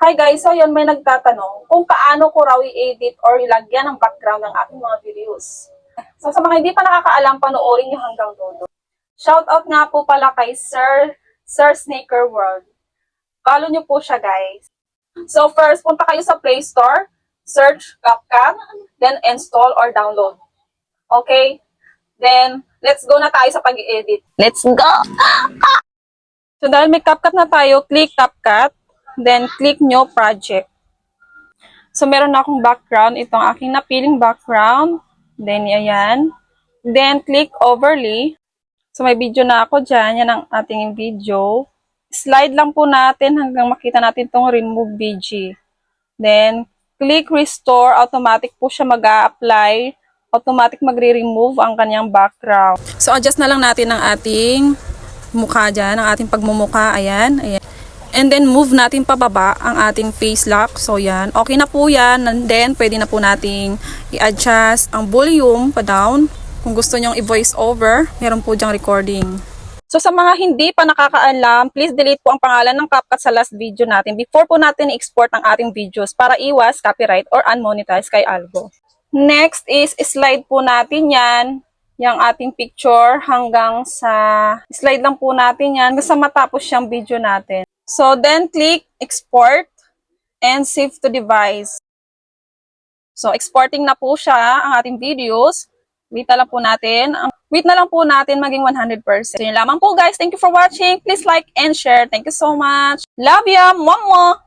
Hi guys, so yun may nagtatanong kung paano ko raw i-edit or ilagyan ng background ng aking mga videos. So sa mga hindi pa nakakaalam, panoorin nyo hanggang dulo. Shoutout nga po pala kay Sir Snaker World. Follow nyo po siya guys. So first, punta kayo sa Play Store, search CapCut, then install or download. Okay? Then, let's go na tayo sa pag-i-edit. Let's go! So dahil may CapCut na tayo, click CapCut. Then, click New Project. So, meron na akong background. Itong aking napiling background. Then, ayan. Then, click Overlay. So, may video na ako dyan. Yan ang ating video. Slide lang po natin hanggang makita natin itong Remove BG. Then, click Restore. Automatic po siya mag-a-apply. Automatic magre-remove ang kanyang background. So, adjust na lang natin ang ating mukha dyan. Ang ating pagmumukha. Ayan. Ayan. And then, move natin pababa ang ating face lock. So, yan. Okay na po yan. And then, pwede na po nating i-adjust ang volume pa down. Kung gusto nyong i-voice over, meron po dyang recording. So, sa mga hindi pa nakakaalam, please delete po ang pangalan ng CapCut sa last video natin before po natin i-export ang ating videos para iwas copyright or unmonetize kay Algo. Next is, slide po natin yan. Yung ating picture hanggang sa, slide lang po natin yan hanggang sa matapos yung video natin. So, then click Export and Save to Device. So, exporting na po siya ang ating videos. Wait na lang po natin maging 100%. So, yun lamang po guys. Thank you for watching. Please like and share. Thank you so much. Love ya! Mwah!